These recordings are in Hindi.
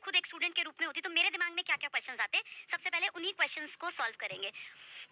खुद एक स्टूडेंट के रूप में होती तो मेरे दिमाग में क्या क्या क्वेश्चंस आते, सबसे पहले उन्हीं क्वेश्चंस को सॉल्व करेंगे।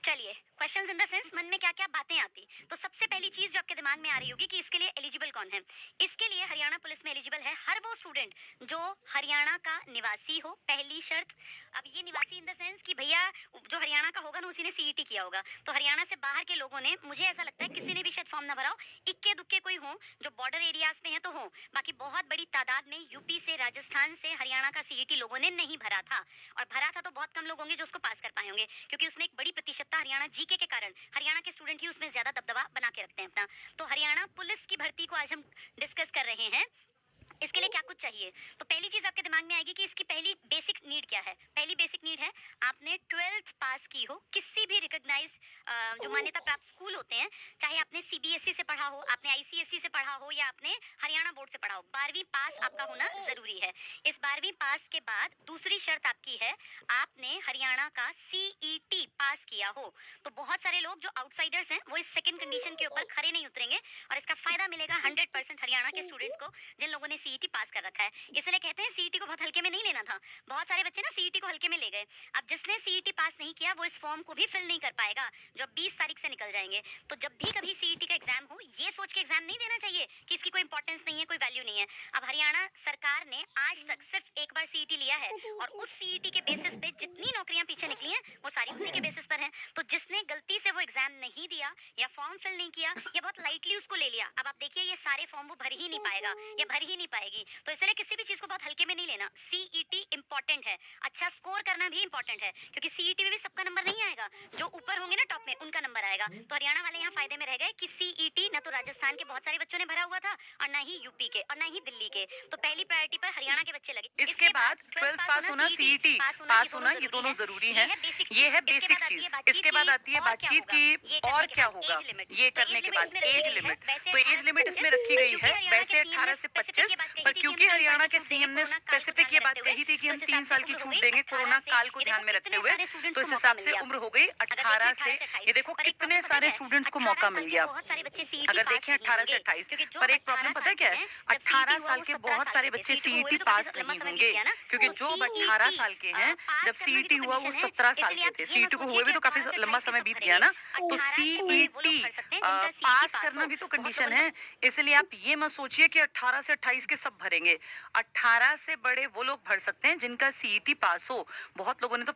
चलिए, क्वेश्चंस इन द सेंस मन में क्या क्या बातें आती। तो सबसे पहली चीज जो आपके दिमाग में आ रही होगी कि इसके लिए एलिजिबल कौन है। इसके लिए हरियाणा पुलिस में एलिजिबल है हर वो स्टूडेंट जो हरियाणा का निवासी हो, पहली शर्त। अब ये निवासी इन द सेंस कि भैया जो हरियाणा का होगा ना उसी ने सीईटी किया होगा। तो हरियाणा से बाहर के लोगों ने, मुझे ऐसा लगता है किसी ने भी शायद फॉर्म ना भरा हो, इक्के दुक्के कोई हो जो बॉर्डर एरियाज में है तो हो, बाकी बहुत बड़ी तादाद में यूपी से, राजस्थान से हरियाणा का सीईटी लोगों ने नहीं भरा था। और भरा था तो बहुत कम लोग होंगे जो उसको पास कर पाए होंगे, क्योंकि उसमें एक बड़ी प्रतिशतता हरियाणा जीके के कारण हरियाणा के स्टूडेंट ही उसमें ज्यादा दबदबा बना के रखते हैं अपना। तो हरियाणा पुलिस की भर्ती को आज हम डिस्कस कर रहे हैं। इसके लिए क्या कुछ चाहिए, तो पहली चीज आपके दिमाग में आएगी कि इसकी पहली बेसिक नीड क्या है। पहली बेसिक नीड है आपने 12th पास की हो किसी भी रिकॉग्नाइज्ड जो मान्यता प्राप्त स्कूल होते हैं, चाहे आपने सीबीएसई से पढ़ा हो, आपने आईसीएसई से पढ़ा हो, या आपने हरियाणा बोर्ड से पढ़ा हो, 12वीं पास आपका होना जरूरी है। इस 12वीं पास के बाद दूसरी शर्त आपकी है आपने हरियाणा का सीईटी पास किया हो। तो बहुत सारे लोग जो आउटसाइडर्स हैं वो इस सेकंड कंडीशन के ऊपर खरे नहीं उतरेंगे, और इसका फायदा मिलेगा 100% हरियाणा के स्टूडेंट्स को जिन लोगों ने सीईटी पास कर रखा है। इसलिए कहते हैं सीईटी को बहुत हल्के में नहीं लेना था। बहुत सारे बच्चे ना सीईटी को हल्के में ले गए। अब जिसने सीईटी पास नहीं किया वो इस फॉर्म को भी फिल नहीं कर पाएगा जो 20 तारीख से निकल जाएंगे। तो जब भी कभी सीईटी का एग्जाम हो, ये सोच के एग्जाम नहीं देना चाहिए कि इसकी कोई इंपॉर्टेंस नहीं है, कोई वैल्यू नहीं है। अब हरियाणा सरकार ने आज तक सिर्फ एक बार सीईटी लिया है, और उस सीईटी के बेसिस पे जितनी नौकरियां पीछे निकली हैं वो सारी उसी के बेसिस पर हैं। तो जिसने गलती से वो एग्जाम नहीं दिया या फॉर्म फिल नहीं किया या बहुत लाइटली उसको ले लिया, अब आप देखिए ये सारे फॉर्म वो भर ही नहीं पाएगा या भर ही नहीं पाएगी। तो इसलिए किसी भी चीज को बहुत हल्के में नहीं लेना। सीईटी इंपॉर्टेंट है, अच्छा स्कोर करना भी इंपॉर्टेंट है, क्योंकि सीईटी में भी सबका नंबर नहीं आएगा, जो ऊपर होंगे ना टॉप में उनका नंबर आएगा। तो हरियाणा वाले यहाँ फायदे में रह गए कि सीईटी ना तो राजस्थान के बहुत सारे बच्चों ने भरा हुआ था और ना ही यूपी के और ना ही दिल्ली के। तो पहली प्रायोरिटी पर हरियाणा के बच्चे लगे। इसके बाद 12th पास होना, सीईटी पास होना, ये दोनों जरूरी है। ये है बेसिक चीज। इसके बाद आती है बातचीत की और क्या होगा। ये करने के बाद एज लिमिट, तो एज लिमिट इसमें रखी गई है वैसे 18 से 25, पर क्योंकि हरियाणा के सीएम ने स्पेसिफिक ये बात कही थी कि हम 3 साल की छूट देंगे कोरोना काल को ध्यान में रखते हुए, तो इस हिसाब से उम्र हो गई 18 से। ये देखो कितने सारे स्टूडेंट्स को मौका मिल गया। अगर देखें 18 से 28, पर एक प्रॉब्लम पता है क्या है, 18 साल के बहुत सारे बच्चे सीईटी पास नहीं होंगे, क्योंकि जो 18 साल के हैं जब सीईटी हुआ वो 17 साल के थे। सीईटी को हुए भी तो काफी लंबा समय बीत गया ना, तो सीईटी पास करना भी तो कंडीशन है। इसलिए आप ये मत सोचिए कि 18 से 28 के सब भरेंगे। 18 से बड़े वो लोग भर सकते हैं जिनका सीईटी पास हो। बहुत लोगों ने तो